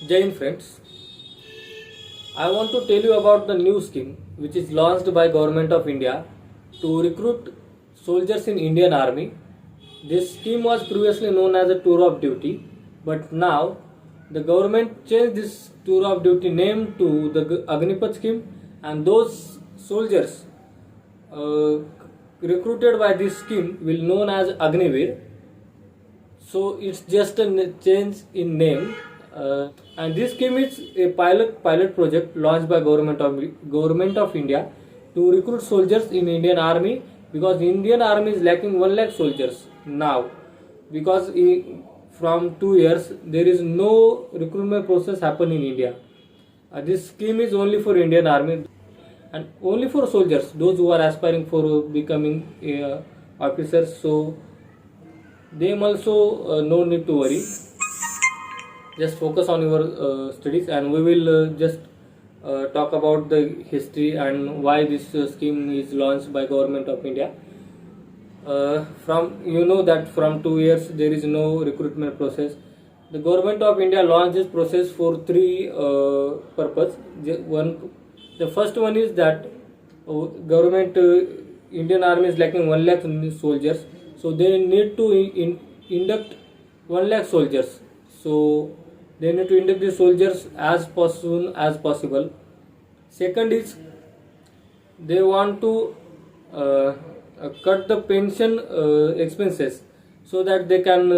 Jai Hind friends, I want to tell you about the new scheme which is launched by Government of India to recruit soldiers in Indian Army. This scheme was previously known as a tour of duty, but now the government changed this tour of duty name to the Agneepath scheme, and those soldiers uh, recruited by this scheme will known as Agneeveer. So it's just a change in name, and this scheme is a pilot project launched by government of India to recruit soldiers in Indian Army, because Indian Army is lacking 1 lakh soldiers now, because from 2 years there is no recruitment process happen in India. This scheme is only for Indian Army and only for soldiers, those who are aspiring for becoming officers. So them also no need to worry, just focus on your studies, and we will just talk about the history and why this scheme is launched by Government of India. From that from 2 years there is no recruitment process. The Government of India launched this process for three purpose. The first one is that government Indian Army is lacking 1 lakh soldiers, so they need to induct 1 lakh soldiers. So they need to induct the soldiers as soon as possible. Second is they want to cut the pension expenses, so that they can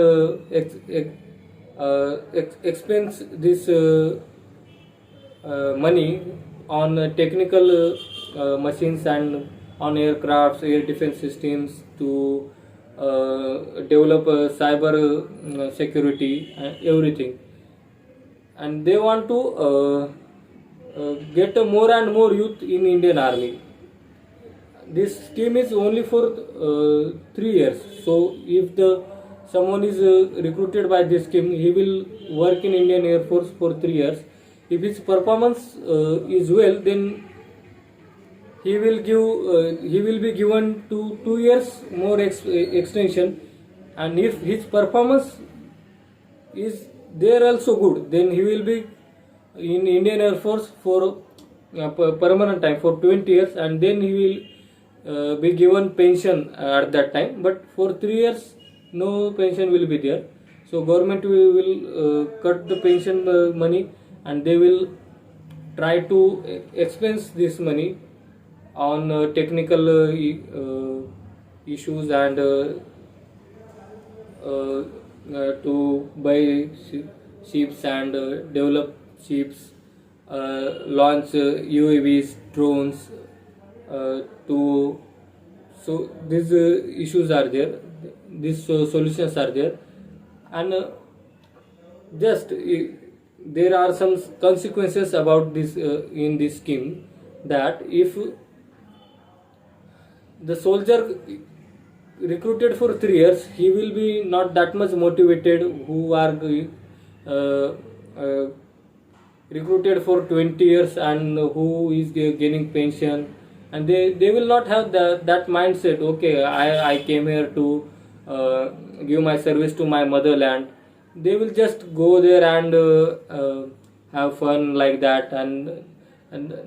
expense this money on technical machines and on aircrafts, air defense systems, to develop cyber security and everything. And they want to get more and more youth in Indian Army. This scheme is only for 3 years. So if someone is recruited by this scheme, he will work in Indian Air Force for 3 years. If his performance is well, then he will be given 2 years more extension. And if his performance is there also good, then he will be in Indian Air Force for permanent time for 20 years, and then he will be given pension at that time. But for 3 years no pension will be there. So government will cut the pension money, and they will try to expense this money on technical issues, and to buy ships and develop ships, launch UAVs, drones, to so these issues are there, these solutions are there. And just there are some consequences about this in this scheme, that if the soldier recruited for 3 years, he will be not that much motivated who are recruited for 20 years and who is gaining pension. And they will not have that mindset, okay, I came here to give my service to my motherland. They will just go there and have fun like that, and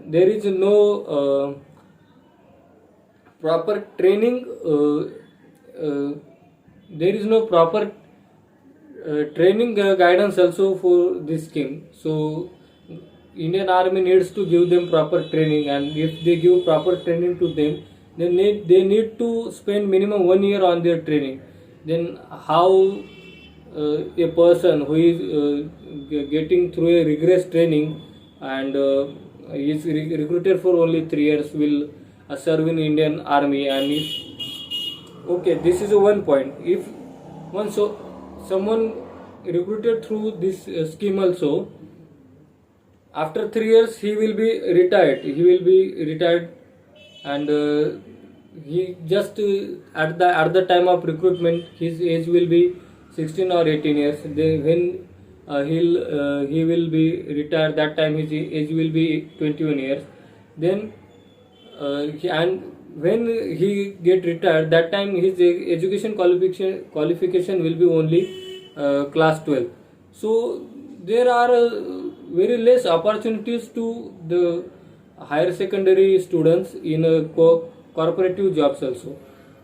there is no proper training. There is no proper training guidance also for this scheme. So Indian Army needs to give them proper training, and if they give proper training to them, then they need to spend minimum 1 year on their training. Then how a person who is getting through a rigorous training and is recruited for only 3 years will serve in Indian Army? And if, okay, this is one point. If someone recruited through this scheme also, after 3 years he will be retired. And he just at the time of recruitment his age will be 16 or 18 years. When he will be retired, that time his age will be 21 years. Then and when he get retired, that time his education qualification will be only class 12. So there are very less opportunities to the higher secondary students in corporative jobs also.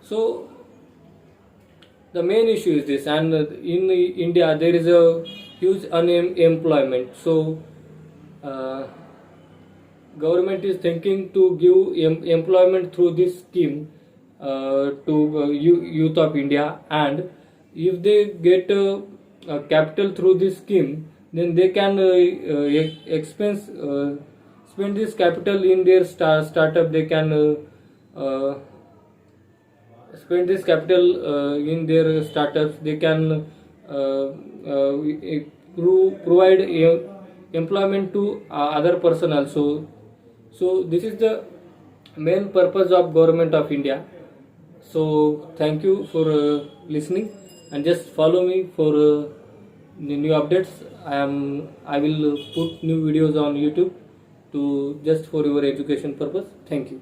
So the main issue is this, and in India there is a huge unemployment. So uh, government is thinking to give employment through this scheme to youth of India, and if they get capital through this scheme, then they can expense spend this capital in their startup. They can spend this capital in their startups. They can provide employment to other person also. So this is the main purpose of government of India. So thank you for listening, and just follow me for the new updates. I will put new videos on YouTube to just for your education purpose. Thank you.